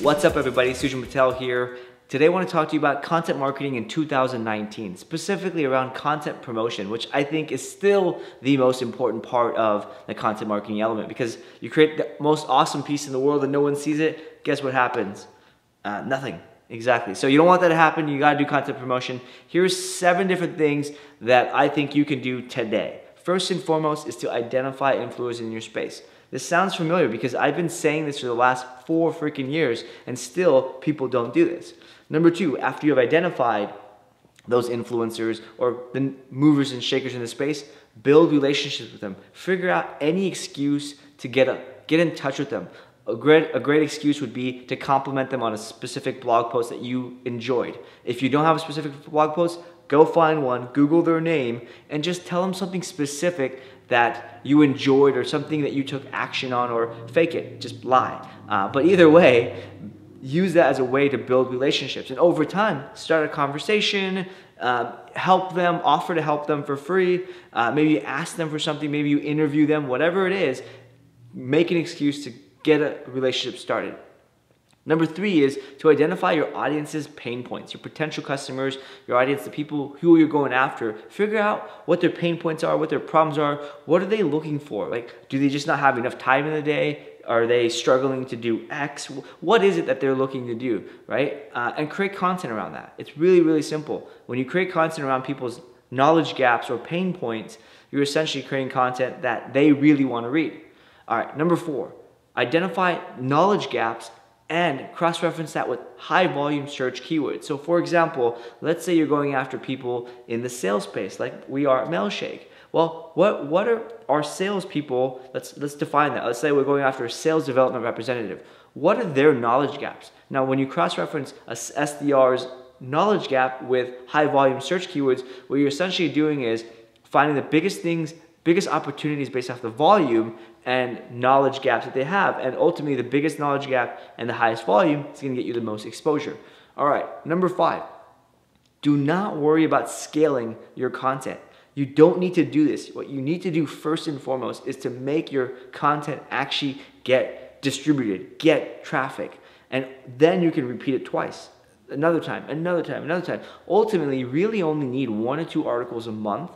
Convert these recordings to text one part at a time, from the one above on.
What's up everybody, Sujan Patel here. Today I want to talk to you about content marketing in 2019, specifically around content promotion, which I think is still the most important part of the content marketing element, because you create the most awesome piece in the world and no one sees it, guess what happens? Nothing. Exactly. So you don't want that to happen, you gotta do content promotion. Here's 7 different things that I think you can do today. First and foremost is to identify influencers in your space. This sounds familiar because I've been saying this for the last 4 freaking years and still people don't do this. Number 2, after you have identified those influencers or the movers and shakers in the space, build relationships with them. Figure out any excuse to get in touch with them. A great excuse would be to compliment them on a specific blog post that you enjoyed. If you don't have a specific blog post, go find one, Google their name, and just tell them something specific that you enjoyed or something that you took action on, or fake it, just lie. But either way, use that as a way to build relationships. And over time, start a conversation, help them, offer to help them for free, maybe ask them for something, maybe you interview them, whatever it is, make an excuse to get a relationship started. Number 3 is to identify your audience's pain points, your potential customers, your audience, the people who you're going after. Figure out what their pain points are, what their problems are, what are they looking for? Like, do they just not have enough time in the day? Are they struggling to do X? What is it that they're looking to do, right? And create content around that. It's really, really simple. When you create content around people's knowledge gaps or pain points, you're essentially creating content that they really want to read. All right, number 4, identify knowledge gaps and cross-reference that with high-volume search keywords. So for example, let's say you're going after people in the sales space, like we are at Mailshake. Well, what are our salespeople? Let's define that. Let's say we're going after a sales development representative. What are their knowledge gaps? Now, when you cross-reference a SDR's knowledge gap with high-volume search keywords, what you're essentially doing is finding the biggest opportunities based off the volume and knowledge gaps that they have, and ultimately the biggest knowledge gap and the highest volume is going to get you the most exposure. All right, number 5, do not worry about scaling your content. You don't need to do this. What you need to do first and foremost is to make your content actually get distributed, get traffic, and then you can repeat it twice, another time, another time, another time. Ultimately, you really only need 1 or 2 articles a month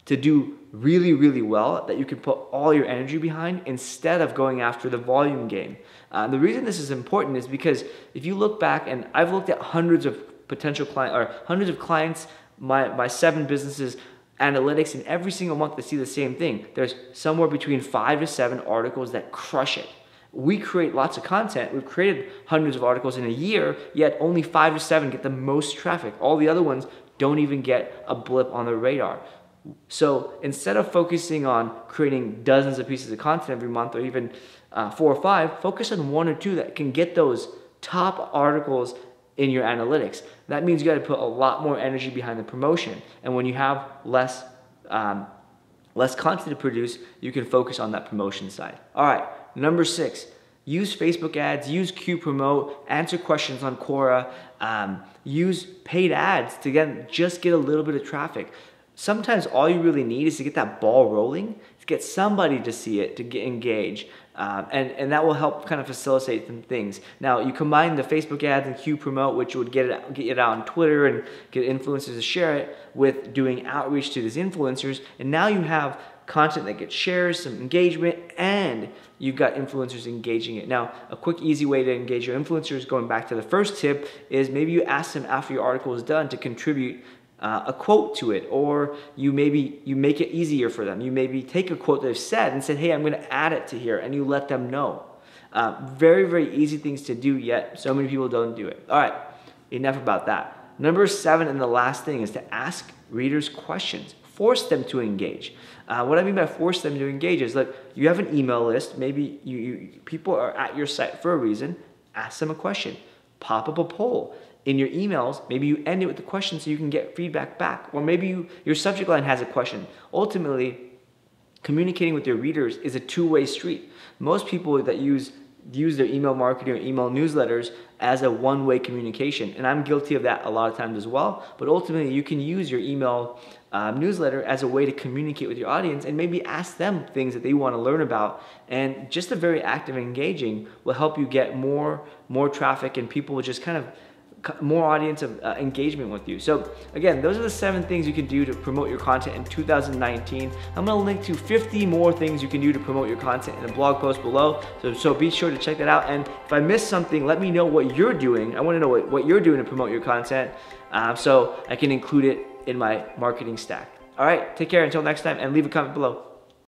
to do really, really well, that you can put all your energy behind instead of going after the volume game. The reason this is important is because if you look back, and I've looked at hundreds of potential clients, or hundreds of clients, my 7 businesses analytics, and every single month they see the same thing. There's somewhere between 5 to 7 articles that crush it. We create lots of content. We've created hundreds of articles in a year, yet only 5 to 7 get the most traffic. All the other ones don't even get a blip on the radar. So instead of focusing on creating dozens of pieces of content every month, or even 4 or 5, focus on 1 or 2 that can get those top articles in your analytics. That means you got to put a lot more energy behind the promotion. And when you have less content to produce, you can focus on that promotion side. All right, number 6, use Facebook ads, use QPromote, answer questions on Quora, use paid ads to just get a little bit of traffic. Sometimes all you really need is to get that ball rolling, to get somebody to see it, to get engaged, and that will help kind of facilitate some things. Now, you combine the Facebook ads and QPromote, which would get it out on Twitter and get influencers to share it, with doing outreach to these influencers, and now you have content that gets shares, some engagement, and you've got influencers engaging it. Now, a quick, easy way to engage your influencers, going back to the first tip, is maybe you ask them after your article is done to contribute a quote to it, or you make it easier for them. You maybe take a quote they've said and said, hey, I'm going to add it to here, and you let them know. Very, very easy things to do, yet so many people don't do it. All right, enough about that. Number 7, and the last thing, is to ask readers questions. Force them to engage. What I mean by force them to engage is, like, you have an email list. Maybe people are at your site for a reason. Ask them a question. Pop up a poll. In your emails, maybe you end it with the question so you can get feedback back. Or maybe your subject line has a question. Ultimately, communicating with your readers is a two-way street. Most people that use use their email marketing or email newsletters as a one-way communication. And I'm guilty of that a lot of times as well. But ultimately, you can use your email newsletter as a way to communicate with your audience and maybe ask them things that they want to learn about. And just a very active and engaging will help you get more traffic, and people will just kind of more audience of engagement with you. So again, those are the 7 things you can do to promote your content in 2019. I'm gonna link to 50 more things you can do to promote your content in a blog post below. So be sure to check that out. And if I missed something, let me know what you're doing. I wanna know what you're doing to promote your content so I can include it in my marketing stack. All right, take care until next time, and leave a comment below.